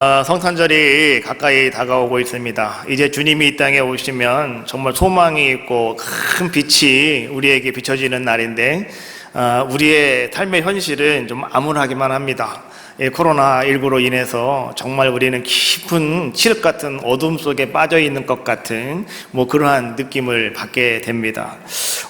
성탄절이 가까이 다가오고 있습니다. 이제 주님이 이 땅에 오시면 정말 소망이 있고 큰 빛이 우리에게 비춰지는 날인데, 우리의 삶의 현실은 좀 암울하기만 합니다. 코로나19로 인해서 정말 우리는 깊은 칠흑 같은 어둠 속에 빠져 있는 것 같은 그러한 느낌을 받게 됩니다.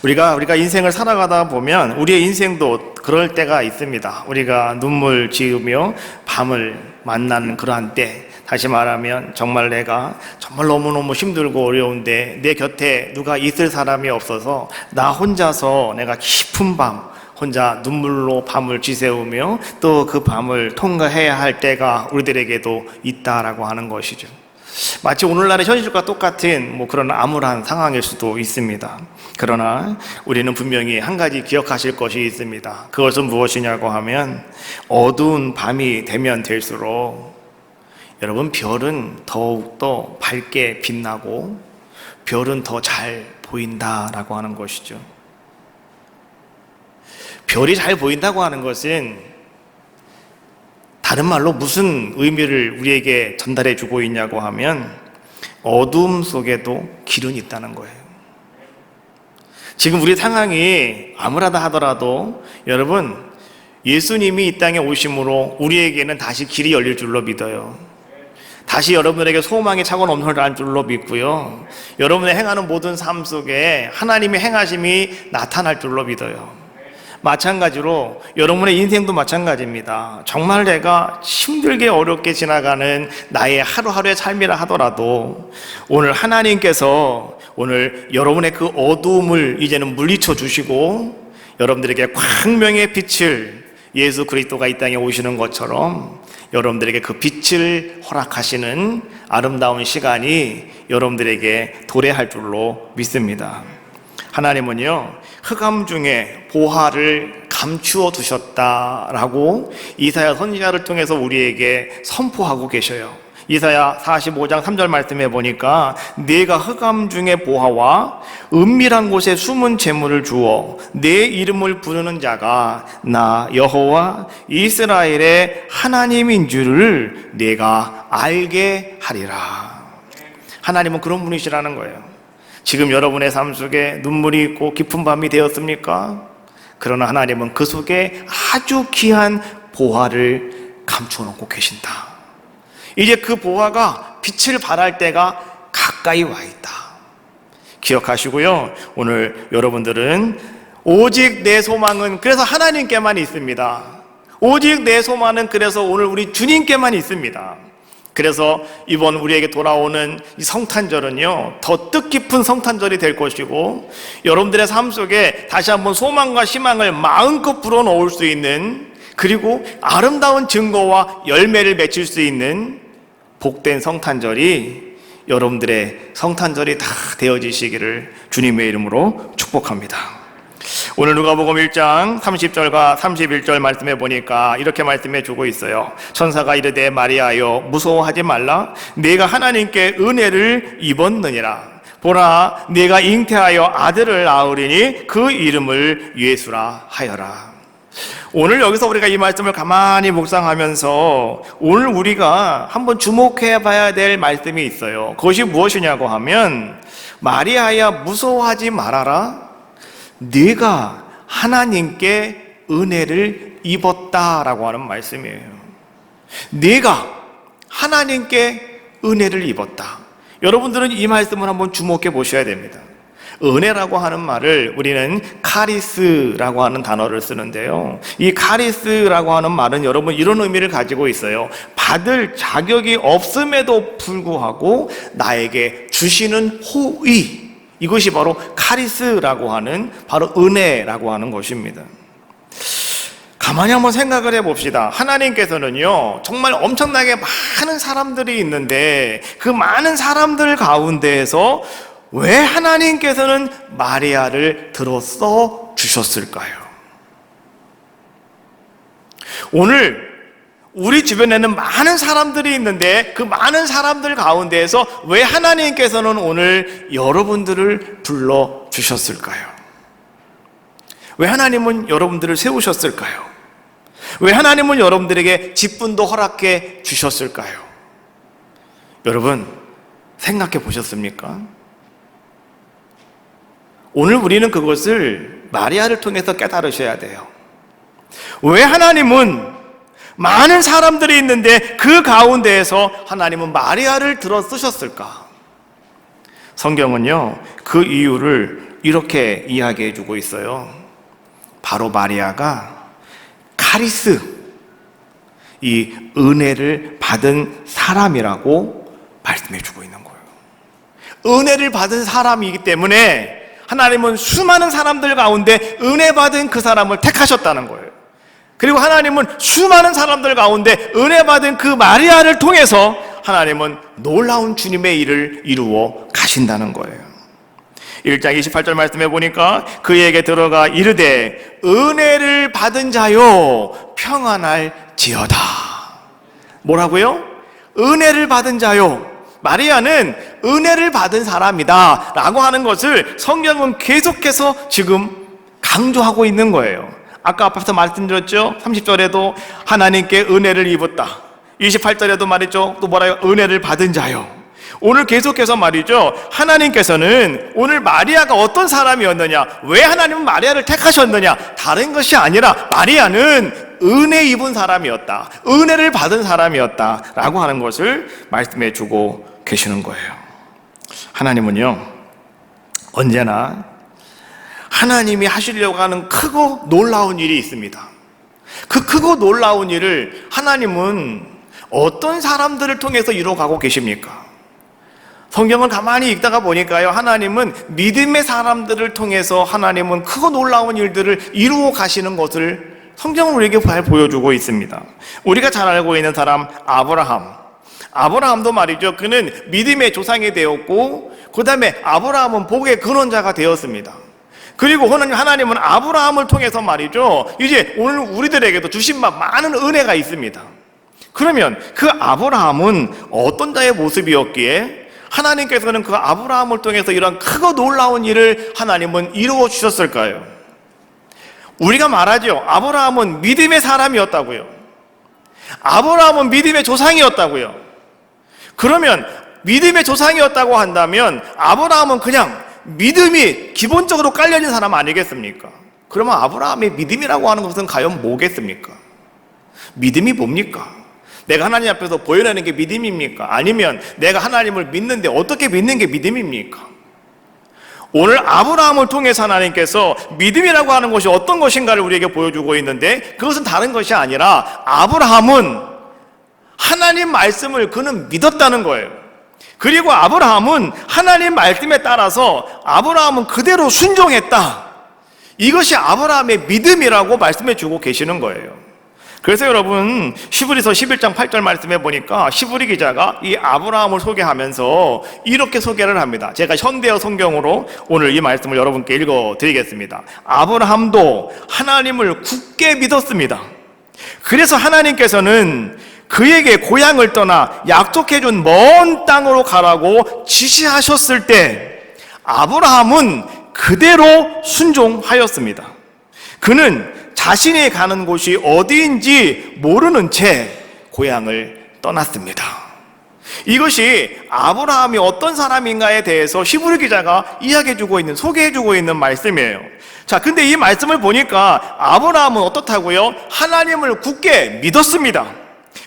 우리가 인생을 살아가다 보면 우리의 인생도 그럴 때가 있습니다. 우리가 눈물 지으며 밤을 만나는 그러한 때, 다시 말하면 정말 내가 정말 너무너무 힘들고 어려운데 내 곁에 누가 있을 사람이 없어서 나 혼자서 내가 깊은 밤 혼자 눈물로 밤을 지새우며 또 그 밤을 통과해야 할 때가 우리들에게도 있다라고 하는 것이죠. 마치 오늘날의 현실과 똑같은 그런 암울한 상황일 수도 있습니다. 그러나 우리는 분명히 한 가지 기억하실 것이 있습니다. 그것은 무엇이냐고 하면, 어두운 밤이 되면 될수록 여러분, 별은 더욱더 밝게 빛나고 별은 더 잘 보인다라고 하는 것이죠. 별이 잘 보인다고 하는 것은 다른 말로 무슨 의미를 우리에게 전달해 주고 있냐고 하면, 어둠 속에도 길은 있다는 거예요. 지금 우리 상황이 암울하다 하더라도 여러분, 예수님이 이 땅에 오심으로 우리에게는 다시 길이 열릴 줄로 믿어요. 다시 여러분들에게 소망이 차고 넘쳐날 줄로 믿고요, 여러분의 행하는 모든 삶 속에 하나님의 행하심이 나타날 줄로 믿어요. 마찬가지로 여러분의 인생도 마찬가지입니다. 정말 내가 힘들게 어렵게 지나가는 나의 하루하루의 삶이라 하더라도 오늘 하나님께서 오늘 여러분의 그 어두움을 이제는 물리쳐 주시고 여러분들에게 광명의 빛을, 예수 그리스도가 이 땅에 오시는 것처럼 여러분들에게 그 빛을 허락하시는 아름다운 시간이 여러분들에게 도래할 줄로 믿습니다. 하나님은요, 흑암 중에 보화를 감추어 두셨다라고 이사야 선지자를 통해서 우리에게 선포하고 계셔요. 이사야 45장 3절 말씀해 보니까, 네가 흑암 중에 보화와 은밀한 곳에 숨은 재물을 주어 내 이름을 부르는 자가 나 여호와 이스라엘의 하나님인 줄을 네가 알게 하리라. 하나님은 그런 분이시라는 거예요. 지금 여러분의 삶 속에 눈물이 있고 깊은 밤이 되었습니까? 그러나 하나님은 그 속에 아주 귀한 보화를 감춰놓고 계신다. 이제 그 보화가 빛을 발할 때가 가까이 와 있다. 기억하시고요, 오늘 여러분들은 오직 내 소망은 그래서 하나님께만 있습니다. 오직 내 소망은 그래서 오늘 우리 주님께만 있습니다. 그래서 이번 우리에게 돌아오는 이 성탄절은요, 더 뜻깊은 성탄절이 될 것이고, 여러분들의 삶 속에 다시 한번 소망과 희망을 마음껏 불어넣을 수 있는, 그리고 아름다운 증거와 열매를 맺힐 수 있는 복된 성탄절이 여러분들의 성탄절이 다 되어지시기를 주님의 이름으로 축복합니다. 오늘 누가복음 1장 30절과 31절 말씀해 보니까 이렇게 말씀해 주고 있어요. 천사가 이르되 마리아여 무서워하지 말라. 네가 하나님께 은혜를 입었느니라. 보라, 네가 잉태하여 아들을 낳으리니 그 이름을 예수라 하여라. 오늘 여기서 우리가 이 말씀을 가만히 묵상하면서 오늘 우리가 한번 주목해 봐야 될 말씀이 있어요. 그것이 무엇이냐고 하면, 마리아야 무서워하지 말아라. 네가 하나님께 은혜를 입었다라고 하는 말씀이에요. 네가 하나님께 은혜를 입었다. 여러분들은 이 말씀을 한번 주목해 보셔야 됩니다. 은혜라고 하는 말을 우리는 카리스라고 하는 단어를 쓰는데요, 이 카리스라고 하는 말은 여러분 이런 의미를 가지고 있어요. 받을 자격이 없음에도 불구하고 나에게 주시는 호의, 이것이 바로 카리스라고 하는, 바로 은혜라고 하는 것입니다. 가만히 한번 생각을 해봅시다. 하나님께서는요, 정말 엄청나게 많은 사람들이 있는데 그 많은 사람들 가운데에서 왜 하나님께서는 마리아를 들어 주셨을까요? 오늘 우리 주변에는 많은 사람들이 있는데 그 많은 사람들 가운데에서 왜 하나님께서는 오늘 여러분들을 불러주셨을까요? 왜 하나님은 여러분들을 세우셨을까요? 왜 하나님은 여러분들에게 직분도 허락해 주셨을까요? 여러분, 생각해 보셨습니까? 오늘 우리는 그것을 마리아를 통해서 깨달으셔야 돼요. 왜 하나님은 많은 사람들이 있는데 그 가운데에서 하나님은 마리아를 들어 쓰셨을까? 성경은요, 그 이유를 이렇게 이야기해 주고 있어요. 바로 마리아가 카리스, 이 은혜를 받은 사람이라고 말씀해 주고 있는 거예요. 은혜를 받은 사람이기 때문에 하나님은 수많은 사람들 가운데 은혜 받은 그 사람을 택하셨다는 거예요. 그리고 하나님은 수많은 사람들 가운데 은혜 받은 그 마리아를 통해서 하나님은 놀라운 주님의 일을 이루어 가신다는 거예요. 1장 28절 말씀해 보니까 그에게 들어가 이르되 은혜를 받은 자요 평안할지어다. 뭐라고요? 은혜를 받은 자요. 마리아는 은혜를 받은 사람이다 라고 하는 것을 성경은 계속해서 지금 강조하고 있는 거예요. 아까 앞에서 말씀드렸죠? 30절에도 하나님께 은혜를 입었다. 28절에도 말했죠? 또 뭐라요? 은혜를 받은 자요. 오늘 계속해서 말이죠, 하나님께서는 오늘 마리아가 어떤 사람이었느냐, 왜 하나님은 마리아를 택하셨느냐, 다른 것이 아니라 마리아는 은혜 입은 사람이었다, 은혜를 받은 사람이었다 라고 하는 것을 말씀해 주고 계시는 거예요. 하나님은요, 언제나 하나님이 하시려고 하는 크고 놀라운 일이 있습니다. 그 크고 놀라운 일을 하나님은 어떤 사람들을 통해서 이루어가고 계십니까? 성경을 가만히 읽다가 보니까요, 하나님은 믿음의 사람들을 통해서 하나님은 크고 놀라운 일들을 이루어 가시는 것을 성경은 우리에게 잘 보여주고 있습니다. 우리가 잘 알고 있는 사람 아브라함도 말이죠, 그는 믿음의 조상이 되었고 그 다음에 아브라함은 복의 근원자가 되었습니다. 그리고 하나님은 아브라함을 통해서 말이죠, 이제 오늘 우리들에게도 주신 많은 은혜가 있습니다. 그러면 그 아브라함은 어떤 자의 모습이었기에 하나님께서는 그 아브라함을 통해서 이런 크고 놀라운 일을 하나님은 이루어 주셨을까요? 우리가 말하죠, 아브라함은 믿음의 사람이었다고요. 아브라함은 믿음의 조상이었다고요. 그러면 믿음의 조상이었다고 한다면 아브라함은 그냥 믿음이 기본적으로 깔려진 사람 아니겠습니까? 그러면 아브라함의 믿음이라고 하는 것은 과연 뭐겠습니까? 믿음이 뭡니까? 내가 하나님 앞에서 보여내는 게 믿음입니까? 아니면 내가 하나님을 믿는데 어떻게 믿는 게 믿음입니까? 오늘 아브라함을 통해서 하나님께서 믿음이라고 하는 것이 어떤 것인가를 우리에게 보여주고 있는데, 그것은 다른 것이 아니라 아브라함은 하나님 말씀을 그는 믿었다는 거예요. 그리고 아브라함은 하나님 말씀에 따라서 아브라함은 그대로 순종했다. 이것이 아브라함의 믿음이라고 말씀해 주고 계시는 거예요. 그래서 여러분, 히브리서 11장 8절 말씀해 보니까 히브리 기자가 이 아브라함을 소개하면서 이렇게 소개를 합니다. 제가 현대어 성경으로 오늘 이 말씀을 여러분께 읽어 드리겠습니다. 아브라함도 하나님을 굳게 믿었습니다. 그래서 하나님께서는 그에게 고향을 떠나 약속해준 먼 땅으로 가라고 지시하셨을 때 아브라함은 그대로 순종하였습니다. 그는 자신이 가는 곳이 어디인지 모르는 채 고향을 떠났습니다. 이것이 아브라함이 어떤 사람인가에 대해서 히브리 기자가 이야기해주고 있는, 소개해주고 있는 말씀이에요. 자, 근데 이 말씀을 보니까 아브라함은 어떻다고요? 하나님을 굳게 믿었습니다.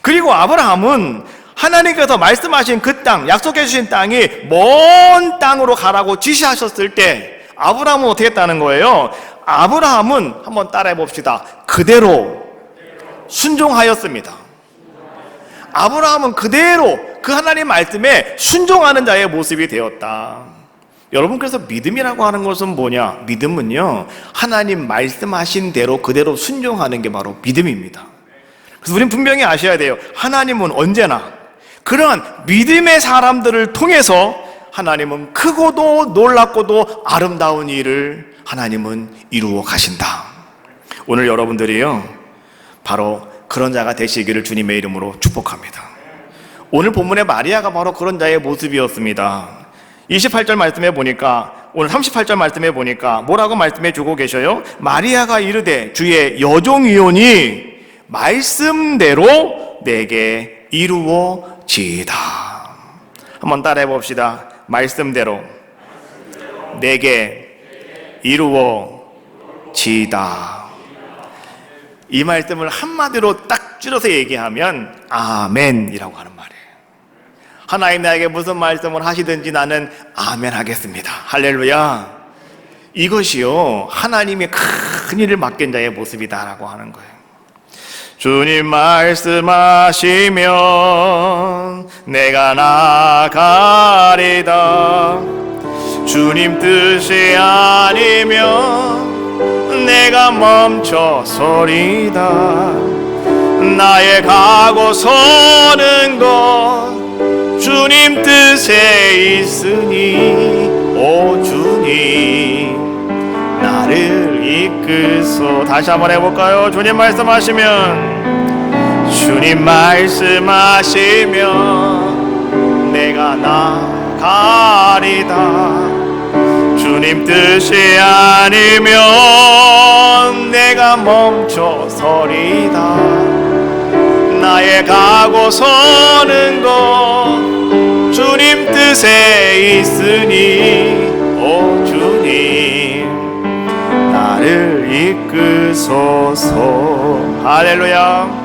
그리고 아브라함은 하나님께서 말씀하신 그 땅, 약속해 주신 땅이 먼 땅으로 가라고 지시하셨을 때 아브라함은 어떻게 했다는 거예요? 아브라함은 한번 따라해 봅시다. 그대로 순종하였습니다. 아브라함은 그대로 그 하나님 말씀에 순종하는 자의 모습이 되었다. 여러분, 그래서 믿음이라고 하는 것은 뭐냐? 믿음은요, 하나님 말씀하신 대로 그대로 순종하는 게 바로 믿음입니다. 그래서 우리는 분명히 아셔야 돼요. 하나님은 언제나 그러한 믿음의 사람들을 통해서 하나님은 크고도 놀랍고도 아름다운 일을 하나님은 이루어 가신다. 오늘 여러분들이요, 바로 그런 자가 되시기를 주님의 이름으로 축복합니다. 오늘 본문의 마리아가 바로 그런 자의 모습이었습니다. 28절 말씀해 보니까, 오늘 38절 말씀해 보니까 뭐라고 말씀해 주고 계셔요? 마리아가 이르되 주의 여종이오니 말씀대로 내게 이루어지이다. 한번 따라해 봅시다. 말씀대로 내게 이루어지이다. 이 말씀을 한마디로 딱 줄여서 얘기하면 아멘이라고 하는 말이에요. 하나님 나에게 무슨 말씀을 하시든지 나는 아멘 하겠습니다. 할렐루야. 이것이요 하나님의 큰 일을 맡긴 자의 모습이다라고 하는 거예요. 주님 말씀하시면 내가 나가리다. 주님 뜻이 아니면 내가 멈춰서리다. 나의 가고 서는 것 주님 뜻에 있으니 오 주님 나를 이끄소. 다시 한번 해볼까요? 주님 말씀하시면 주님 말씀하시면 내가 나가리다. 주님 뜻이 아니면 내가 멈춰서리다. 나의 가고 서는 것 주님 뜻에 있으니 오 주님 나를 이끄소서. 할렐루야.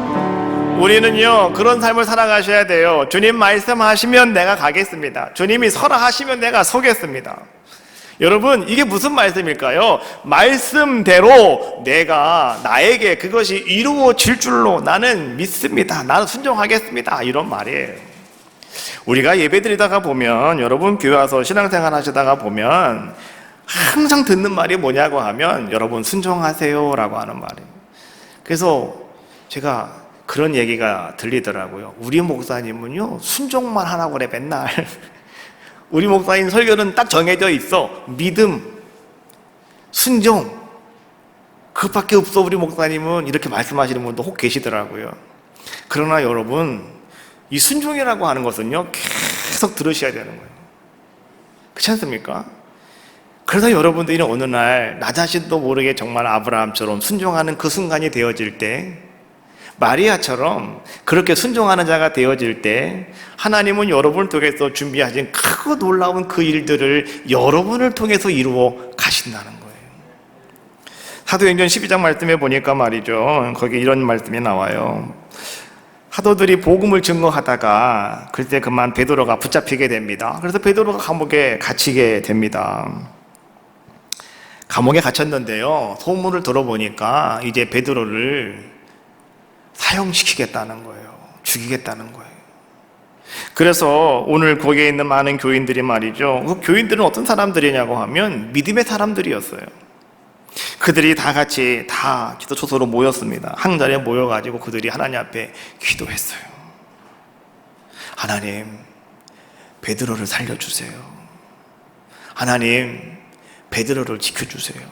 우리는요 그런 삶을 살아가셔야 돼요. 주님 말씀하시면 내가 가겠습니다. 주님이 서라 하시면 내가 서겠습니다. 여러분 이게 무슨 말씀일까요? 말씀대로 내가 나에게 그것이 이루어질 줄로 나는 믿습니다. 나는 순종하겠습니다. 이런 말이에요. 우리가 예배드리다가 보면 여러분 교회 와서 신앙생활 하시다가 보면 항상 듣는 말이 뭐냐고 하면 여러분 순종하세요 라고 하는 말이에요. 그래서 제가 그런 얘기가 들리더라고요. 우리 목사님은요 순종만 하라고 그래 맨날. 우리 목사님 설교는 딱 정해져 있어. 믿음, 순종, 그것밖에 없어. 우리 목사님은 이렇게 말씀하시는 분도 혹 계시더라고요. 그러나 여러분 이 순종이라고 하는 것은요 계속 들으셔야 되는 거예요. 그렇지 않습니까? 그래서 여러분들이 어느 날 나 자신도 모르게 정말 아브라함처럼 순종하는 그 순간이 되어질 때, 마리아처럼 그렇게 순종하는 자가 되어질 때 하나님은 여러분을 통해서 준비하신 크고 놀라운 그 일들을 여러분을 통해서 이루어 가신다는 거예요. 사도행전 12장 말씀에 보니까 말이죠, 거기 이런 말씀이 나와요. 사도들이 복음을 증거하다가 그때 그만 베드로가 붙잡히게 됩니다. 그래서 베드로가 감옥에 갇히게 됩니다. 감옥에 갇혔는데요, 소문을 들어보니까 이제 베드로를 사형시키겠다는 거예요. 죽이겠다는 거예요. 그래서 오늘 거기에 있는 많은 교인들이 말이죠, 그 교인들은 어떤 사람들이냐고 하면 믿음의 사람들이었어요. 그들이 다 같이 다 기도 초소로 모였습니다. 한 자리에 모여가지고 그들이 하나님 앞에 기도했어요. 하나님, 베드로를 살려주세요. 하나님, 베드로를 지켜주세요.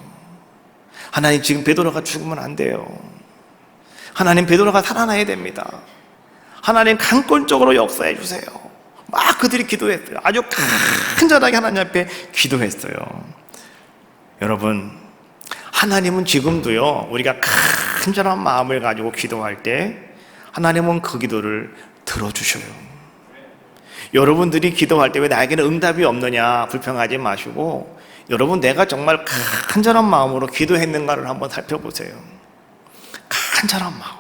하나님, 지금 베드로가 죽으면 안 돼요. 하나님, 베드로가 살아나야 됩니다. 하나님, 강권적으로 역사해 주세요. 막 그들이 기도했어요. 아주 간절하게 하나님 앞에 기도했어요. 여러분, 하나님은 지금도요, 우리가 간절한 마음을 가지고 기도할 때 하나님은 그 기도를 들어주셔요. 여러분들이 기도할 때 왜 나에게는 응답이 없느냐 불평하지 마시고, 여러분 내가 정말 간절한 마음으로 기도했는가를 한번 살펴보세요. 간절한 마음,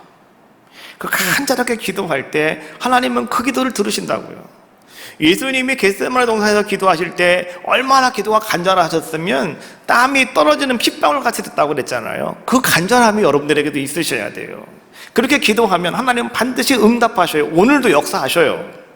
그 간절하게 기도할 때 하나님은 그 기도를 들으신다고요. 예수님이 겟세마네 동산에서 기도하실 때 얼마나 기도가 간절하셨으면 땀이 떨어지는 핏방울 같이 됐다고 그랬잖아요. 그 간절함이 여러분들에게도 있으셔야 돼요. 그렇게 기도하면 하나님은 반드시 응답하셔요. 오늘도 역사하셔요.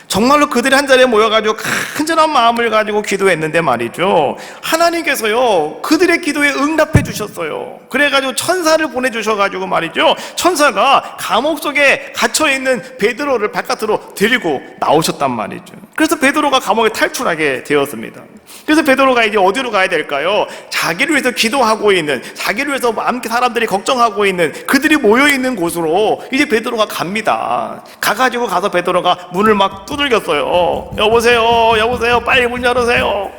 정말로 그들이 한 자리에 모여가지고 간절한 마음을 가지고 기도했는데 말이죠, 하나님께서요 그들의 기도에 응답해 주셨어요. 그래가지고 천사를 보내주셔가지고 말이죠, 천사가 감옥 속에 갇혀있는 베드로를 바깥으로 데리고 나오셨단 말이죠. 그래서 베드로가 감옥에 탈출하게 되었습니다. 그래서 베드로가 이제 어디로 가야 될까요? 자기를 위해서 기도하고 있는, 자기를 위해서 함께 사람들이 걱정하고 있는 그들이 모여있는 곳으로 이제 베드로가 갑니다. 가서 베드로가 문을 막 두들겼어요. 여보세요, 빨리 문 열으세요.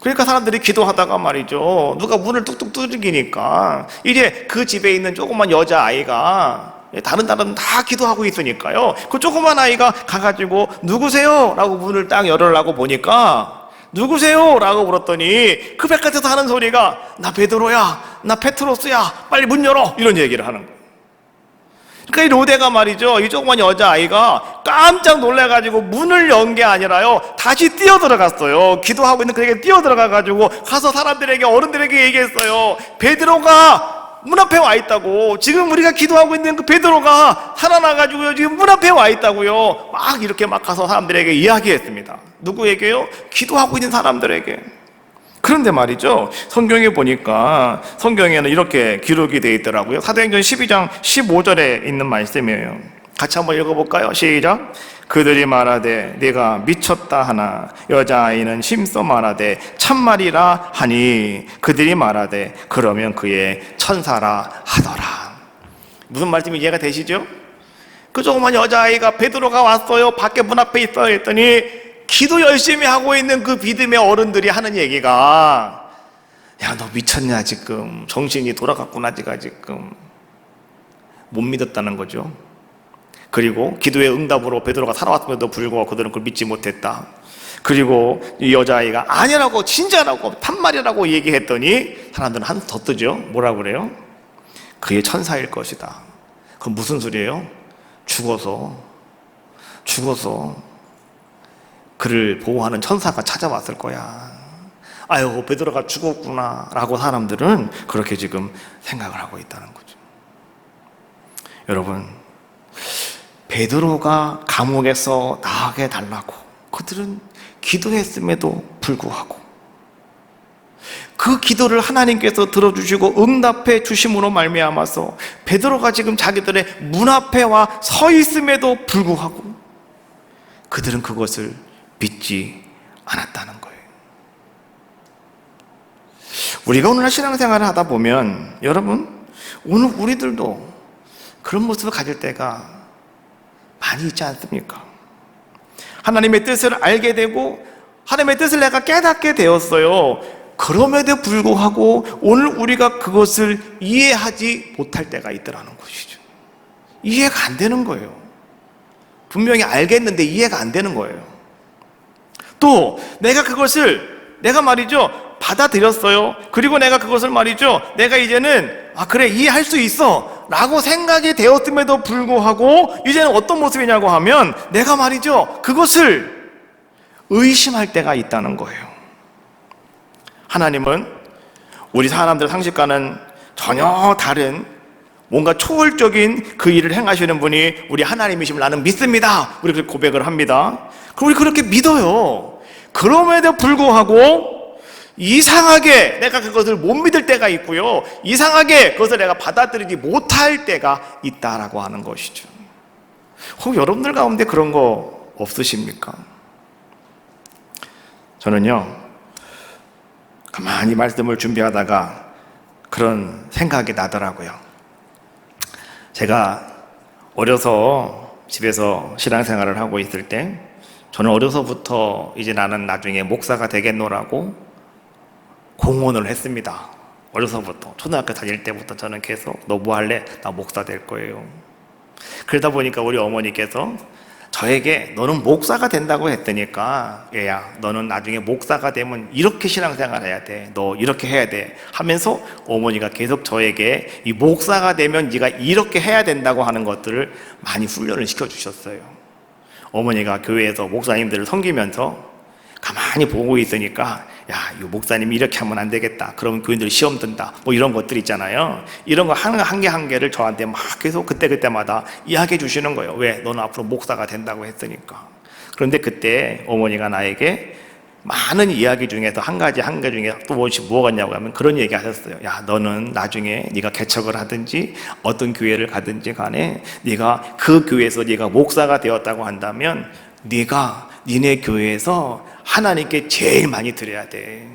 그러니까 사람들이 기도하다가 말이죠, 누가 문을 뚝뚝 두들기니까 이제 그 집에 있는 조그만 여자아이가 다른 다 기도하고 있으니까요. 그 조그만 아이가 가가지고 누구세요? 라고 문을 딱 열으려고 보니까 누구세요? 라고 물었더니 그 바깥에서 하는 소리가 나 베드로야, 나 페트로스야, 빨리 문 열어, 이런 얘기를 하는 거예요. 그러니까 이 로데가 말이죠, 이 조그만 여자아이가 깜짝 놀래가지고 문을 연 게 아니라요, 다시 뛰어들어갔어요. 기도하고 있는 그에게 뛰어들어가가지고 가서 사람들에게, 어른들에게 얘기했어요. 베드로가 문 앞에 와 있다고. 지금 우리가 기도하고 있는 그 베드로가 살아나가지고요, 지금 문 앞에 와 있다고요. 막 이렇게 막 가서 사람들에게 이야기했습니다. 누구에게요? 기도하고 있는 사람들에게. 그런데 말이죠, 성경에 보니까 성경에는 이렇게 기록이 되어 있더라고요. 사도행전 12장 15절에 있는 말씀이에요. 같이 한번 읽어볼까요? 시작. 그들이 말하되 네가 미쳤다 하나 여자아이는 힘써 말하되 참말이라 하니 그들이 말하되 그러면 그의 천사라 하더라. 무슨 말씀이 이해가 되시죠? 그 조그만 여자아이가 베드로가 왔어요, 밖에 문 앞에 있어요 했더니 기도 열심히 하고 있는 그 믿음의 어른들이 하는 얘기가 야, 너 미쳤냐 지금, 정신이 돌아갔구나 지가 지금. 못 믿었다는 거죠. 그리고 기도의 응답으로 베드로가 살아왔음에도 불구하고 그들은 그걸 믿지 못했다. 그리고 이 여자아이가 아니라고, 진짜라고, 판말이라고 얘기했더니 사람들은 한숨 더 뜨죠. 뭐라고 그래요? 그의 천사일 것이다. 그건 무슨 소리예요? 죽어서 그를 보호하는 천사가 찾아왔을 거야. 아유, 베드로가 죽었구나 라고 사람들은 그렇게 지금 생각을 하고 있다는 거죠. 여러분, 베드로가 감옥에서 나가게 달라고 그들은 기도했음에도 불구하고 그 기도를 하나님께서 들어주시고 응답해 주심으로 말미암아서 베드로가 지금 자기들의 문 앞에 와 서 있음에도 불구하고 그들은 그것을 믿지 않았다는 거예요. 우리가 오늘날 신앙생활을 하다 보면 여러분, 오늘 우리들도 그런 모습을 가질 때가 많이 있지 않습니까? 하나님의 뜻을 알게 되고 하나님의 뜻을 내가 깨닫게 되었어요. 그럼에도 불구하고 오늘 우리가 그것을 이해하지 못할 때가 있더라는 것이죠. 이해가 안 되는 거예요. 분명히 알겠는데 이해가 안 되는 거예요. 또 내가 그것을 내가 말이죠, 받아들였어요. 그리고 내가 그것을 말이죠, 내가 이제는 그래, 이해할 수 있어 라고 생각이 되었음에도 불구하고 이제는 어떤 모습이냐고 하면 내가 말이죠, 그것을 의심할 때가 있다는 거예요. 하나님은 우리 사람들 상식과는 전혀 다른 뭔가 초월적인 그 일을 행하시는 분이 우리 하나님이심을 나는 믿습니다. 우리 그렇게 고백을 합니다. 그럼 우리 그렇게 믿어요. 그럼에도 불구하고 이상하게 내가 그것을 못 믿을 때가 있고요, 이상하게 그것을 내가 받아들이지 못할 때가 있다라고 하는 것이죠. 혹 여러분들 가운데 그런 거 없으십니까? 저는요, 가만히 말씀을 준비하다가 그런 생각이 나더라고요. 제가 어려서 집에서 신앙생활을 하고 있을 때 저는 어려서부터 이제 나는 나중에 목사가 되겠노라고 공언을 했습니다. 어려서부터, 초등학교 다닐 때부터 저는 계속 너 뭐 할래? 나 목사 될 거예요. 그러다 보니까 우리 어머니께서 저에게 너는 목사가 된다고 했더니까 얘야, 너는 나중에 목사가 되면 이렇게 신앙생활 해야 돼, 너 이렇게 해야 돼 하면서 어머니가 계속 저에게 이 목사가 되면 네가 이렇게 해야 된다고 하는 것들을 많이 훈련을 시켜주셨어요. 어머니가 교회에서 목사님들을 섬기면서 가만히 보고 있으니까 야, 이 목사님이 이렇게 하면 안 되겠다, 그러면 교인들 시험 든다, 뭐 이런 것들 있잖아요. 이런 거 한 개 한 개를 저한테 막 계속 그때마다 이야기해 주시는 거예요. 왜? 너는 앞으로 목사가 된다고 했으니까. 그런데 그때 어머니가 나에게 많은 이야기 중에서 한 개 중에 또 뭐겠냐고 하면 그런 얘기 하셨어요. 야, 너는 나중에 네가 개척을 하든지 어떤 교회를 가든지 간에 네가 그 교회에서 네가 목사가 되었다고 한다면 네가 니네 교회에서 하나님께 제일 많이 드려야 돼.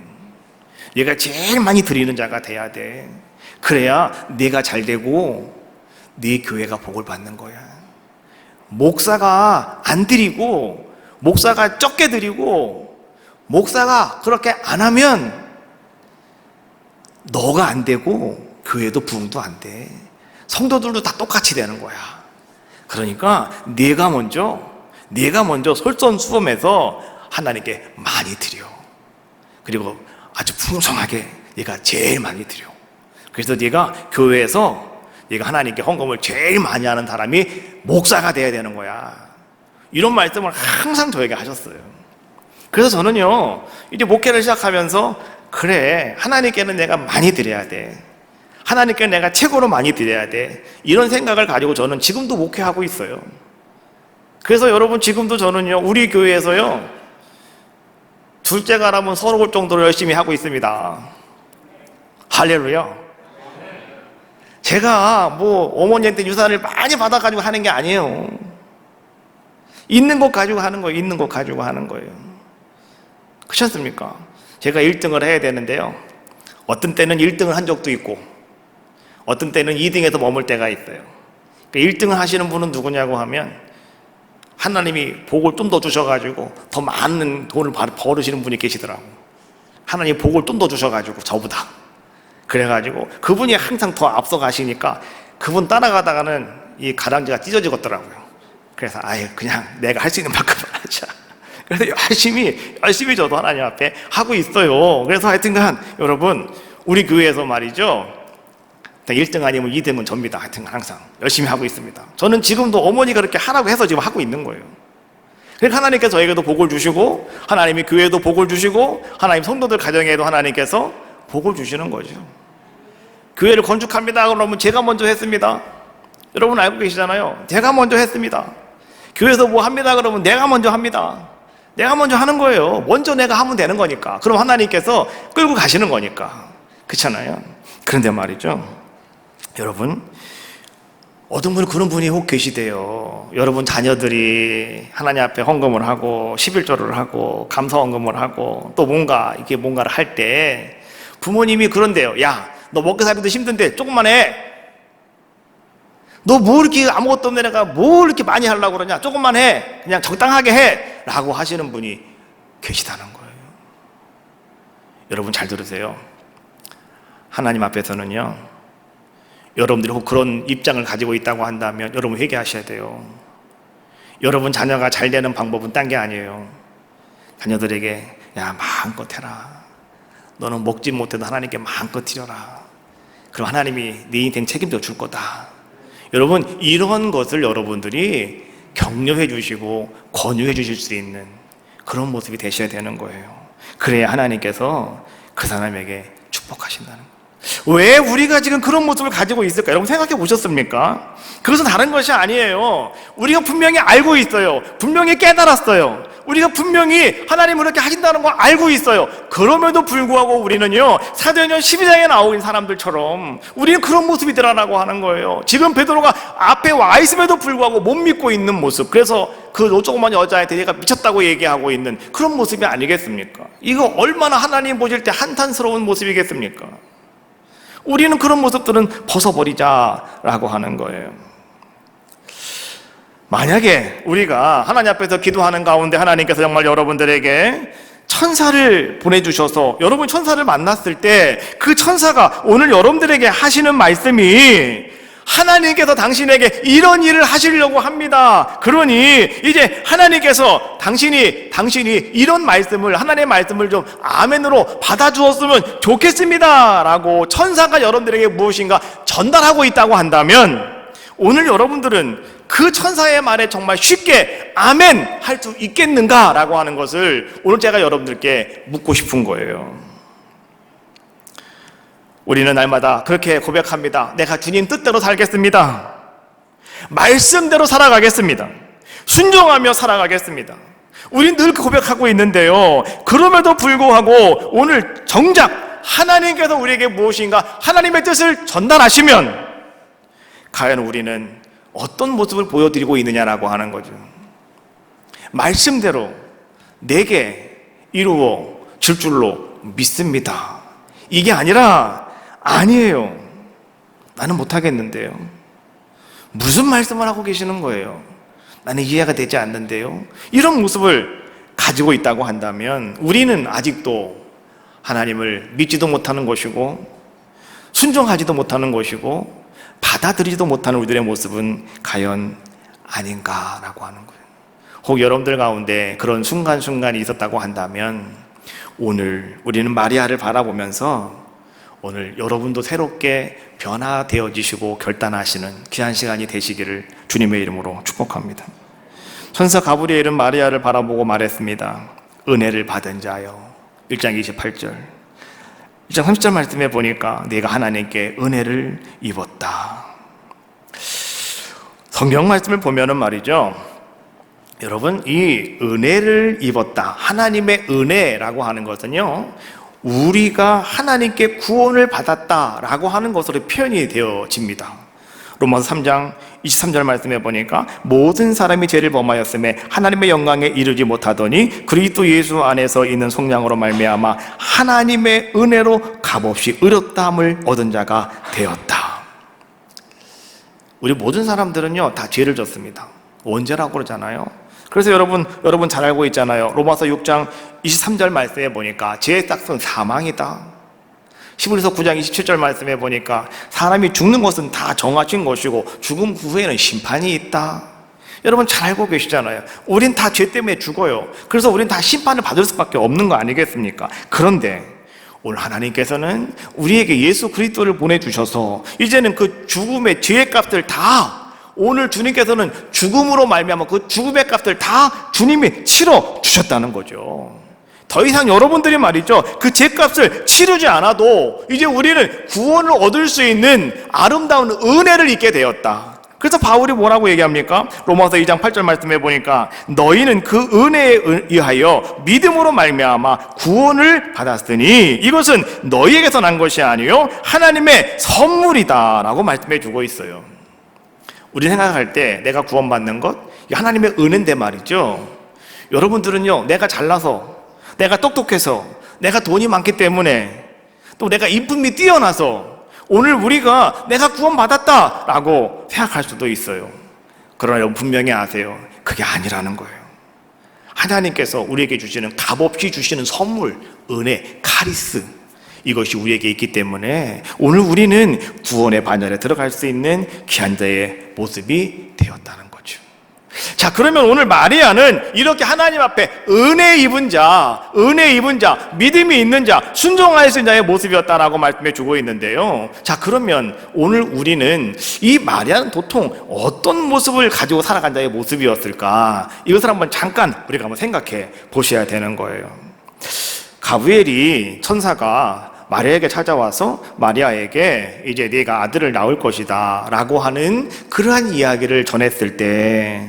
네가 제일 많이 드리는 자가 돼야 돼. 그래야 네가 잘 되고 네 교회가 복을 받는 거야. 목사가 안 드리고, 목사가 적게 드리고, 목사가 그렇게 안 하면 너가 안 되고 교회도 부흥도 안 돼. 성도들도 다 똑같이 되는 거야. 그러니까 내가 먼저 솔선수범해서 하나님께 많이 드려. 그리고 아주 풍성하게 네가 제일 많이 드려. 그래서 네가 교회에서 네가 하나님께 헌금을 제일 많이 하는 사람이 목사가 돼야 되는 거야. 이런 말씀을 항상 저에게 하셨어요. 그래서 저는요, 이제 목회를 시작하면서 그래, 하나님께는 내가 많이 드려야 돼. 하나님께 내가 최고로 많이 드려야 돼. 이런 생각을 가지고 저는 지금도 목회하고 있어요. 그래서 여러분, 지금도 저는요, 우리 교회에서요, 둘째가라면 서러울 정도로 열심히 하고 있습니다. 할렐루야. 제가 뭐 어머니한테 유산을 많이 받아가지고 하는 게 아니에요. 있는 것 가지고 하는 거예요. 있는 것 가지고 하는 거예요. 그렇지 않습니까? 제가 1등을 해야 되는데요, 어떤 때는 1등을 한 적도 있고 어떤 때는 2등에서 머물 때가 있어요. 1등을 하시는 분은 누구냐고 하면 하나님이 복을 좀 더 주셔가지고 더 많은 돈을 벌으시는 분이 계시더라고. 하나님이 복을 좀 더 주셔가지고 저보다. 그래가지고 그분이 항상 더 앞서 가시니까 그분 따라가다가는 이 가랑지가 찢어지겠더라고요. 그래서 아예 그냥 내가 할 수 있는 만큼만 하자. 그래서 열심히 저도 하나님 앞에 하고 있어요. 그래서 하여튼간 여러분, 우리 교회에서 말이죠, 1등 아니면 2등은 접니다. 하여튼 항상 열심히 하고 있습니다. 저는 지금도 어머니가 그렇게 하라고 해서 지금 하고 있는 거예요. 그러니까 하나님께서 저에게도 복을 주시고 하나님이 교회에도 복을 주시고 하나님 성도들 가정에도 하나님께서 복을 주시는 거죠. 교회를 건축합니다 그러면 제가 먼저 했습니다. 여러분 알고 계시잖아요. 제가 먼저 했습니다. 교회에서 뭐 합니다 그러면 내가 먼저 합니다. 내가 먼저 하는 거예요. 먼저 내가 하면 되는 거니까. 그럼 하나님께서 끌고 가시는 거니까. 그렇잖아요. 그런데 말이죠, 여러분, 어떤 분은 그런 분이 혹 계시대요. 여러분 자녀들이 하나님 앞에 헌금을 하고 11조를 하고 감사 헌금을 하고 또 뭔가를 할 때 부모님이 그런데요. 야, 너 먹고 살기도 힘든데 조금만 해. 너 뭐 이렇게 아무것도 없는 애가 뭘 이렇게 많이 하려고 그러냐. 조금만 해. 그냥 적당하게 해. 라고 하시는 분이 계시다는 거예요. 여러분 잘 들으세요. 하나님 앞에서는요, 여러분들이 혹 그런 입장을 가지고 있다고 한다면 여러분 회개하셔야 돼요. 여러분 자녀가 잘 되는 방법은 딴 게 아니에요. 자녀들에게 야, 마음껏 해라. 너는 먹지 못해도 하나님께 마음껏 드려라. 그럼 하나님이 네 인생 책임져 줄 거다. 여러분, 이런 것을 여러분들이 격려해 주시고 권유해 주실 수 있는 그런 모습이 되셔야 되는 거예요. 그래야 하나님께서 그 사람에게 축복하신다는 거예요. 왜 우리가 지금 그런 모습을 가지고 있을까? 여러분 생각해 보셨습니까? 그것은 다른 것이 아니에요. 우리가 분명히 알고 있어요. 분명히 깨달았어요. 우리가 분명히 하나님은 그렇게 하신다는 거 알고 있어요. 그럼에도 불구하고 우리는요, 사도행전 12장에 나오는 사람들처럼 우리는 그런 모습이더라라고 하는 거예요. 지금 베드로가 앞에 와 있음에도 불구하고 못 믿고 있는 모습, 그래서 그 조그만 여자한테 얘가 미쳤다고 얘기하고 있는 그런 모습이 아니겠습니까? 이거 얼마나 하나님 보실 때 한탄스러운 모습이겠습니까? 우리는 그런 모습들은 벗어버리자라고 하는 거예요. 만약에 우리가 하나님 앞에서 기도하는 가운데 하나님께서 정말 여러분들에게 천사를 보내주셔서 여러분 천사를 만났을 때 그 천사가 오늘 여러분들에게 하시는 말씀이 하나님께서 당신에게 이런 일을 하시려고 합니다. 그러니 이제 하나님께서 당신이 이런 말씀을, 하나님의 말씀을 좀 아멘으로 받아주었으면 좋겠습니다 라고 천사가 여러분들에게 무엇인가 전달하고 있다고 한다면 오늘 여러분들은 그 천사의 말에 정말 쉽게 아멘 할 수 있겠는가 라고 하는 것을 오늘 제가 여러분들께 묻고 싶은 거예요. 우리는 날마다 그렇게 고백합니다. 내가 주님 뜻대로 살겠습니다. 말씀대로 살아가겠습니다. 순종하며 살아가겠습니다. 우린 늘 고백하고 있는데요, 그럼에도 불구하고 오늘 정작 하나님께서 우리에게 무엇인가 하나님의 뜻을 전달하시면 과연 우리는 어떤 모습을 보여드리고 있느냐라고 하는 거죠. 말씀대로 내게 이루어 줄 줄로 믿습니다. 이게 아니라 아니에요. 나는 못하겠는데요. 무슨 말씀을 하고 계시는 거예요? 나는 이해가 되지 않는데요. 이런 모습을 가지고 있다고 한다면 우리는 아직도 하나님을 믿지도 못하는 것이고 순종하지도 못하는 것이고 받아들이지도 못하는 우리들의 모습은 과연 아닌가라고 하는 거예요. 혹 여러분들 가운데 그런 순간순간이 있었다고 한다면 오늘 우리는 마리아를 바라보면서 오늘 여러분도 새롭게 변화되어지시고 결단하시는 귀한 시간이 되시기를 주님의 이름으로 축복합니다. 천사 가브리엘은 마리아를 바라보고 말했습니다. 은혜를 받은 자여. 1장 28절 1장 30절 말씀에 보니까 네가 하나님께 은혜를 입었다. 성경 말씀을 보면은 말이죠, 여러분, 이 은혜를 입었다, 하나님의 은혜라고 하는 것은요, 우리가 하나님께 구원을 받았다라고 하는 것으로 표현이 되어집니다. 로마서 3장 23절 말씀에 보니까 모든 사람이 죄를 범하였음에 하나님의 영광에 이르지 못하더니 그리스도 예수 안에서 있는 속량으로 말미암아 하나님의 은혜로 값없이 의롭다함을 얻은 자가 되었다. 우리 모든 사람들은요 다 죄를 졌습니다. 원죄라고 그러잖아요. 그래서 여러분 잘 알고 있잖아요. 로마서 6장 23절 말씀에 보니까 죄의 싹은 사망이다. 히브리서 9장 27절 말씀에 보니까 사람이 죽는 것은 다 정하신 것이고 죽음 후에는 심판이 있다. 여러분 잘 알고 계시잖아요. 우린 다 죄 때문에 죽어요. 그래서 우린 다 심판을 받을 수밖에 없는 거 아니겠습니까? 그런데 오늘 하나님께서는 우리에게 예수 그리스도를 보내주셔서 이제는 그 죽음의 죄의 값을 다, 오늘 주님께서는 죽음으로 말미암아 그 죽음의 값을 다 주님이 치러 주셨다는 거죠. 더 이상 여러분들이 말이죠, 그 죄값을 치르지 않아도 이제 우리는 구원을 얻을 수 있는 아름다운 은혜를 입게 되었다. 그래서 바울이 뭐라고 얘기합니까? 로마서 2장 8절 말씀해 보니까 너희는 그 은혜에 의하여 믿음으로 말미암아 구원을 받았으니 이것은 너희에게서 난 것이 아니요 하나님의 선물이다 라고 말씀해 주고 있어요. 우리 생각할 때 내가 구원받는 것, 하나님의 은혜인데 말이죠, 여러분들은요 내가 잘나서, 내가 똑똑해서, 내가 돈이 많기 때문에, 또 내가 인품이 뛰어나서 오늘 우리가 내가 구원받았다라고 생각할 수도 있어요. 그러나 여러분 분명히 아세요. 그게 아니라는 거예요. 하나님께서 우리에게 주시는, 값없이 주시는 선물, 은혜, 카리스, 이것이 우리에게 있기 때문에 오늘 우리는 구원의 반열에 들어갈 수 있는 귀한 자의 모습이 되었다는 거죠. 자, 그러면 오늘 마리아는 이렇게 하나님 앞에 은혜 입은 자, 믿음이 있는 자, 순종할 수 있는 자의 모습이었다라고 말씀해 주고 있는데요. 자, 그러면 오늘 우리는 이 마리아는 도통 어떤 모습을 가지고 살아간 자의 모습이었을까? 이것을 한번 잠깐 우리가 한번 생각해 보셔야 되는 거예요. 가브리엘이, 천사가 마리아에게 찾아와서 마리아에게 이제 네가 아들을 낳을 것이다 라고 하는 그러한 이야기를 전했을 때,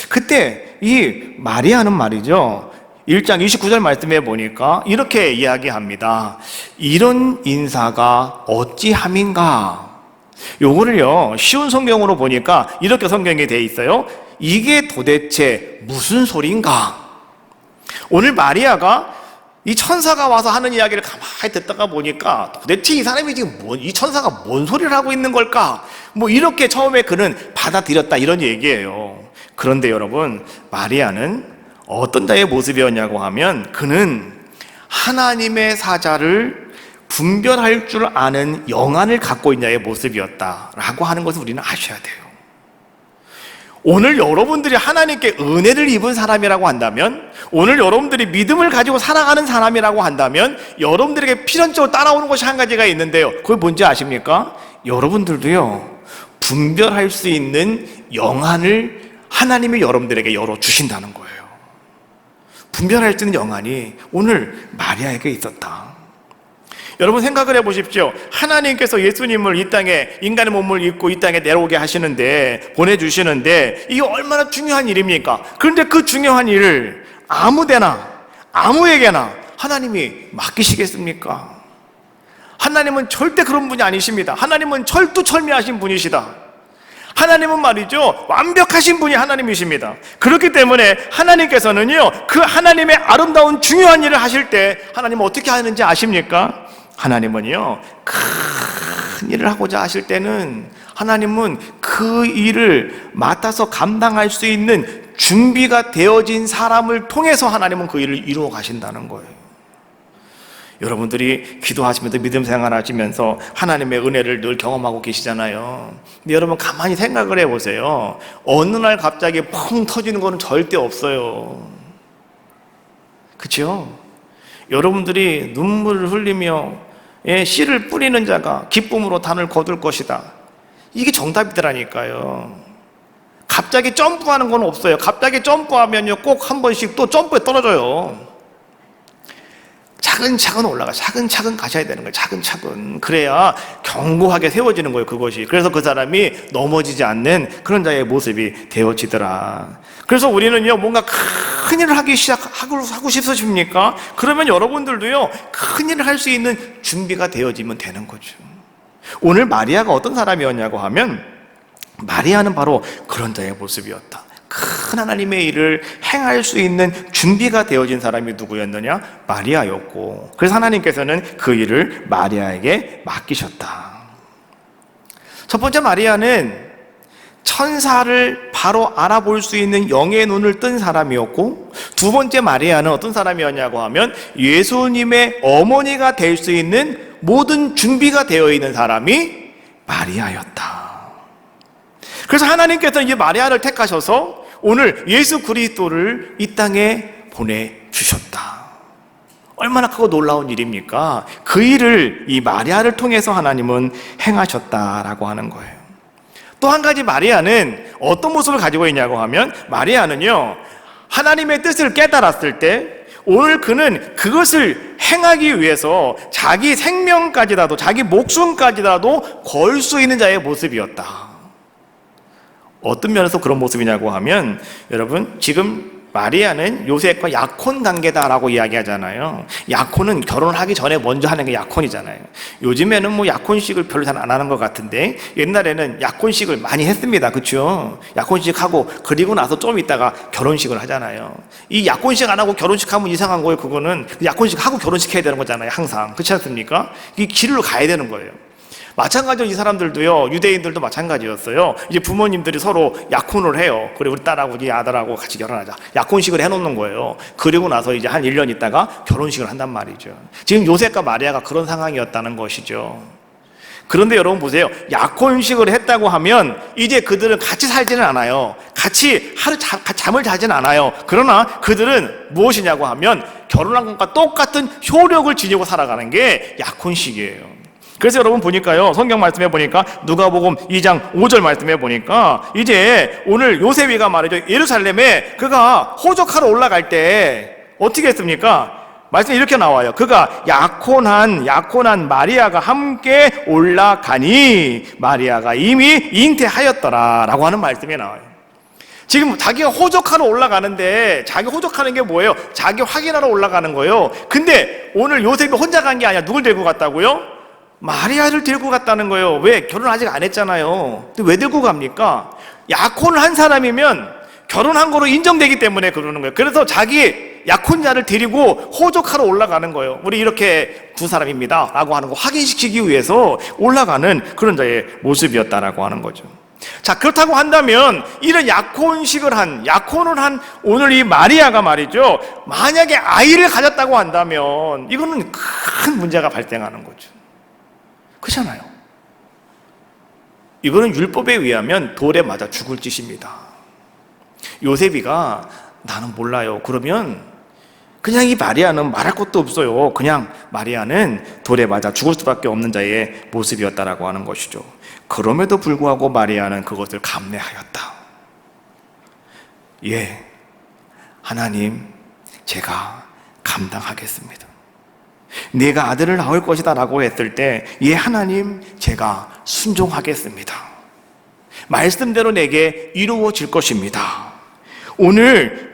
그때 이 마리아는 말이죠 1장 29절 말씀에 보니까 이렇게 이야기합니다. 이런 인사가 어찌함인가. 요거를요 쉬운 성경으로 보니까 이렇게 성경에 돼 있어요. 이게 도대체 무슨 소린가. 오늘 마리아가 이 천사가 와서 하는 이야기를 가만히 듣다가 보니까 도대체 이 사람이 지금 이 천사가 뭔 소리를 하고 있는 걸까? 뭐 이렇게 처음에 그는 받아들였다 이런 얘기예요. 그런데 여러분, 마리아는 어떤 자의 모습이었냐고 하면 그는 하나님의 사자를 분별할 줄 아는 영안을 갖고 있는 자의 모습이었다라고 하는 것을 우리는 아셔야 돼요. 오늘 여러분들이 하나님께 은혜를 입은 사람이라고 한다면, 오늘 여러분들이 믿음을 가지고 살아가는 사람이라고 한다면 여러분들에게 필연적으로 따라오는 것이 한 가지가 있는데요. 그게 뭔지 아십니까? 여러분들도요 분별할 수 있는 영안을 하나님이 여러분들에게 열어주신다는 거예요. 분별할 수 있는 영안이 오늘 마리아에게 있었다. 여러분 생각을 해보십시오. 하나님께서 예수님을 이 땅에, 인간의 몸을 입고 이 땅에 내려오게 하시는데, 보내주시는데 이게 얼마나 중요한 일입니까? 그런데 그 중요한 일을 아무데나 아무에게나 하나님이 맡기시겠습니까? 하나님은 절대 그런 분이 아니십니다. 하나님은 철두철미하신 분이시다. 하나님은 말이죠 완벽하신 분이 하나님이십니다. 그렇기 때문에 하나님께서는요 그 하나님의 아름다운 중요한 일을 하실 때 하나님은 어떻게 하는지 아십니까? 하나님은요 큰 일을 하고자 하실 때는 하나님은 그 일을 맡아서 감당할 수 있는 준비가 되어진 사람을 통해서 하나님은 그 일을 이루어 가신다는 거예요. 여러분들이 기도하시면서 믿음 생활하시면서 하나님의 은혜를 늘 경험하고 계시잖아요. 근데 여러분 가만히 생각을 해보세요. 어느 날 갑자기 펑 터지는 거는 절대 없어요. 그렇죠? 여러분들이 눈물을 흘리며 씨를 뿌리는 자가 기쁨으로 단을 거둘 것이다. 이게 정답이더라니까요. 갑자기 점프하는 건 없어요. 갑자기 점프하면요 꼭 한 번씩 또 점프에 떨어져요. 차근차근 올라가, 차근차근 가셔야 되는 거예요. 차근차근. 그래야 견고하게 세워지는 거예요, 그것이. 그래서 그 사람이 넘어지지 않는 그런 자의 모습이 되어지더라. 그래서 우리는요, 뭔가 큰 일을 하고 싶으십니까? 그러면 여러분들도요, 큰 일을 할 수 있는 준비가 되어지면 되는 거죠. 오늘 마리아가 어떤 사람이었냐고 하면, 마리아는 바로 그런 자의 모습이었다. 큰 하나님의 일을 행할 수 있는 준비가 되어진 사람이 누구였느냐? 마리아였고, 그래서 하나님께서는 그 일을 마리아에게 맡기셨다. 첫 번째, 마리아는 천사를 바로 알아볼 수 있는 영의 눈을 뜬 사람이었고, 두 번째 마리아는 어떤 사람이었냐고 하면 예수님의 어머니가 될 수 있는 모든 준비가 되어 있는 사람이 마리아였다. 그래서 하나님께서는 이 마리아를 택하셔서 오늘 예수 그리스도를 이 땅에 보내주셨다. 얼마나 크고 놀라운 일입니까? 그 일을 이 마리아를 통해서 하나님은 행하셨다라고 하는 거예요. 또 한 가지 마리아는 어떤 모습을 가지고 있냐고 하면, 마리아는요, 하나님의 뜻을 깨달았을 때 오늘 그는 그것을 행하기 위해서 자기 생명까지라도, 자기 목숨까지라도 걸 수 있는 자의 모습이었다. 어떤 면에서 그런 모습이냐고 하면, 여러분, 지금 마리아는 요셉과 약혼 관계다라고 이야기하잖아요. 약혼은 결혼하기 전에 먼저 하는 게 약혼이잖아요. 요즘에는 뭐 약혼식을 별로 잘 안 하는 것 같은데, 옛날에는 약혼식을 많이 했습니다. 그렇죠? 약혼식 하고 그리고 나서 좀 있다가 결혼식을 하잖아요. 이 약혼식 안 하고 결혼식 하면 이상한 거예요. 그거는 약혼식 하고 결혼식 해야 되는 거잖아요. 항상. 그렇지 않습니까? 이 길로 가야 되는 거예요. 마찬가지로 이 사람들도요, 유대인들도 마찬가지였어요. 이제 부모님들이 서로 약혼을 해요. 그래, 우리 딸하고 우리 아들하고 같이 결혼하자. 약혼식을 해놓는 거예요. 그리고 나서 이제 한 1년 있다가 결혼식을 한단 말이죠. 지금 요셉과 마리아가 그런 상황이었다는 것이죠. 그런데 여러분 보세요. 약혼식을 했다고 하면 이제 그들은 같이 살지는 않아요. 같이 잠을 자지는 않아요. 그러나 그들은 무엇이냐고 하면 결혼한 것과 똑같은 효력을 지니고 살아가는 게 약혼식이에요. 그래서 여러분 보니까요, 성경 말씀해 보니까 누가복음 2장 5절 말씀해 보니까 이제 오늘 요셉이가 말이죠, 예루살렘에 그가 호적하러 올라갈 때 어떻게 했습니까? 말씀이 이렇게 나와요. 그가 약혼한 마리아가 함께 올라가니 마리아가 이미 잉태하였더라 라고 하는 말씀이 나와요. 지금 자기가 호적하러 올라가는데, 자기 호적하는 게 뭐예요? 자기 확인하러 올라가는 거예요. 근데 오늘 요셉이 혼자 간 게 아니라 누굴 데리고 갔다고요? 마리아를 데리고 갔다는 거예요. 왜? 결혼 아직 안 했잖아요. 근데 왜 데리고 갑니까? 약혼을 한 사람이면 결혼한 거로 인정되기 때문에 그러는 거예요. 그래서 자기 약혼자를 데리고 호적하러 올라가는 거예요. 우리 이렇게 두 사람입니다 라고 하는 거 확인시키기 위해서 올라가는 그런 자의 모습이었다라고 하는 거죠. 자, 그렇다고 한다면 이런 약혼을 한 오늘 이 마리아가 말이죠, 만약에 아이를 가졌다고 한다면 이거는 큰 문제가 발생하는 거죠. 그렇잖아요. 이거는 율법에 의하면 돌에 맞아 죽을 짓입니다. 요셉이가 나는 몰라요. 그러면 그냥 이 마리아는 말할 것도 없어요. 그냥 마리아는 돌에 맞아 죽을 수밖에 없는 자의 모습이었다라고 하는 것이죠. 그럼에도 불구하고 마리아는 그것을 감내하였다. 예, 하나님, 제가 감당하겠습니다. 내가 아들을 낳을 것이다 라고 했을 때, 예, 하나님, 제가 순종하겠습니다. 말씀대로 내게 이루어질 것입니다. 오늘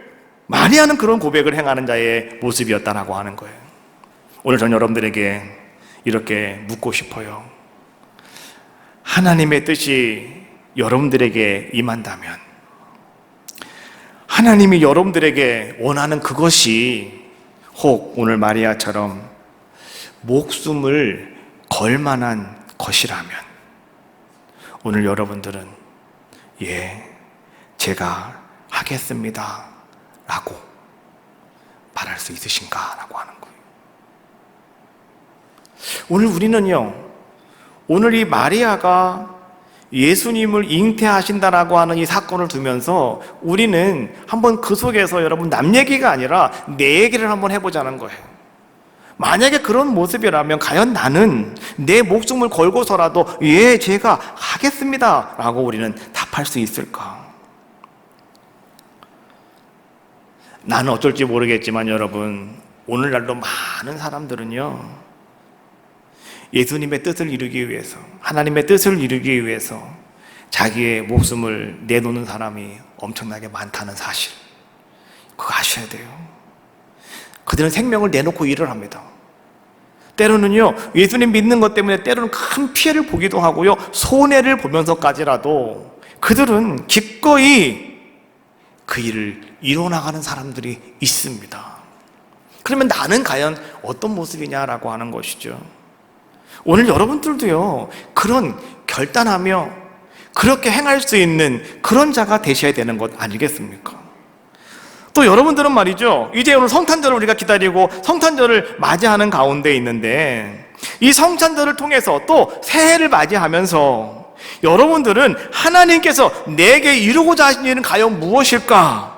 마리아는 그런 고백을 행하는 자의 모습이었다라고 하는 거예요. 오늘 전 여러분들에게 이렇게 묻고 싶어요. 하나님의 뜻이 여러분들에게 임한다면, 하나님이 여러분들에게 원하는 그것이 혹 오늘 마리아처럼 목숨을 걸 만한 것이라면, 오늘 여러분들은 예, 제가 하겠습니다 라고 말할 수 있으신가 라고 하는 거예요. 오늘 우리는요, 오늘 이 마리아가 예수님을 잉태하신다라고 하는 이 사건을 두면서 우리는 한번 그 속에서 여러분 남 얘기가 아니라 내 얘기를 한번 해보자는 거예요. 만약에 그런 모습이라면 과연 나는 내 목숨을 걸고서라도 예, 제가 하겠습니다 라고 우리는 답할 수 있을까? 나는 어쩔지 모르겠지만 여러분, 오늘날도 많은 사람들은요, 예수님의 뜻을 이루기 위해서, 하나님의 뜻을 이루기 위해서 자기의 목숨을 내놓는 사람이 엄청나게 많다는 사실, 그거 아셔야 돼요. 그들은 생명을 내놓고 일을 합니다. 때로는요, 예수님 믿는 것 때문에 때로는 큰 피해를 보기도 하고요, 손해를 보면서까지라도 그들은 기꺼이 그 일을 이뤄나가는 사람들이 있습니다. 그러면 나는 과연 어떤 모습이냐라고 하는 것이죠. 오늘 여러분들도요, 그런 결단하며 그렇게 행할 수 있는 그런 자가 되셔야 되는 것 아니겠습니까? 또 여러분들은 말이죠, 이제 오늘 성탄절을 우리가 기다리고 성탄절을 맞이하는 가운데 있는데, 이 성탄절을 통해서 또 새해를 맞이하면서 여러분들은 하나님께서 내게 이루고자 하신 일은 과연 무엇일까?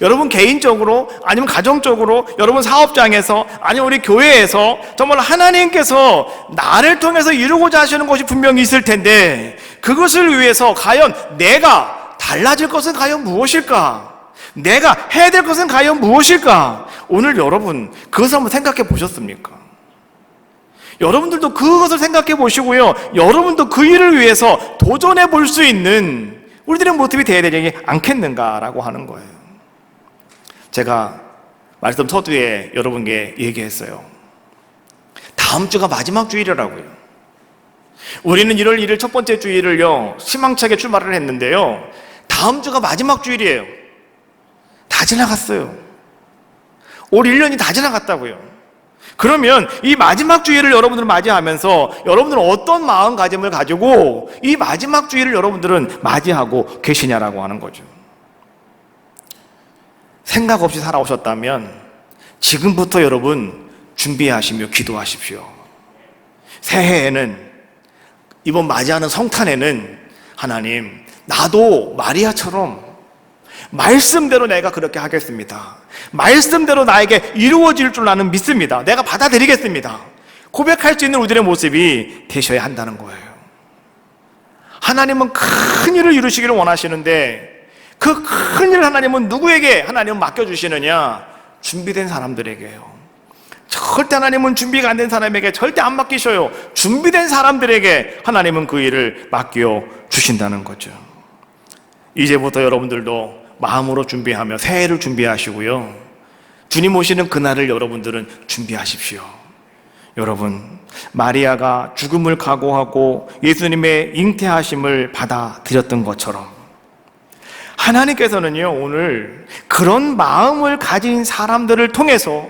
여러분 개인적으로, 아니면 가정적으로, 여러분 사업장에서, 아니면 우리 교회에서 정말 하나님께서 나를 통해서 이루고자 하시는 것이 분명히 있을 텐데, 그것을 위해서 과연 내가 달라질 것은 과연 무엇일까? 내가 해야 될 것은 과연 무엇일까? 오늘 여러분 그것을 한번 생각해 보셨습니까? 여러분들도 그것을 생각해 보시고요, 여러분도 그 일을 위해서 도전해 볼 수 있는 우리들의 모습이 되어야 되지 않겠는가라고 하는 거예요. 제가 말씀 서두에 여러분께 얘기했어요. 다음 주가 마지막 주일이라고요. 우리는 1월 1일 첫 번째 주일을요, 희망차게 출발을 했는데요, 다음 주가 마지막 주일이에요. 다 지나갔어요. 올 1년이 다 지나갔다고요. 그러면 이 마지막 주일을 여러분들은 맞이하면서 여러분들은 어떤 마음가짐을 가지고 이 마지막 주일을 여러분들은 맞이하고 계시냐라고 하는 거죠. 생각 없이 살아오셨다면 지금부터 여러분 준비하시며 기도하십시오. 새해에는, 이번 맞이하는 성탄에는 하나님, 나도 마리아처럼 말씀대로 내가 그렇게 하겠습니다. 말씀대로 나에게 이루어질 줄 나는 믿습니다. 내가 받아들이겠습니다. 고백할 수 있는 우리들의 모습이 되셔야 한다는 거예요. 하나님은 큰 일을 이루시기를 원하시는데, 그 큰 일을 하나님은 누구에게 하나님은 맡겨주시느냐? 준비된 사람들에게요. 절대 하나님은 준비가 안 된 사람에게 절대 안 맡기셔요. 준비된 사람들에게 하나님은 그 일을 맡겨주신다는 거죠. 이제부터 여러분들도 마음으로 준비하며 새해를 준비하시고요, 주님 오시는 그날을 여러분들은 준비하십시오. 여러분, 마리아가 죽음을 각오하고 예수님의 잉태하심을 받아들였던 것처럼 하나님께서는요, 오늘 그런 마음을 가진 사람들을 통해서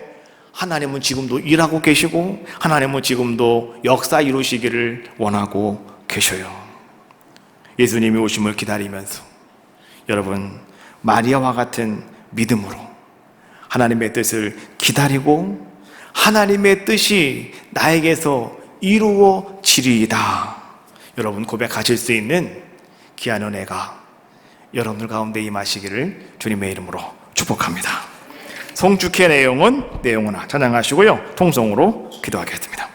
하나님은 지금도 일하고 계시고 하나님은 지금도 역사 이루시기를 원하고 계셔요. 예수님이 오심을 기다리면서 여러분, 마리아와 같은 믿음으로 하나님의 뜻을 기다리고 하나님의 뜻이 나에게서 이루어지리이다, 여러분 고백하실 수 있는 귀한 은혜가 여러분들 가운데 임하시기를 주님의 이름으로 축복합니다. 송축회 내용은 찬양하시고요, 통성으로 기도하겠습니다.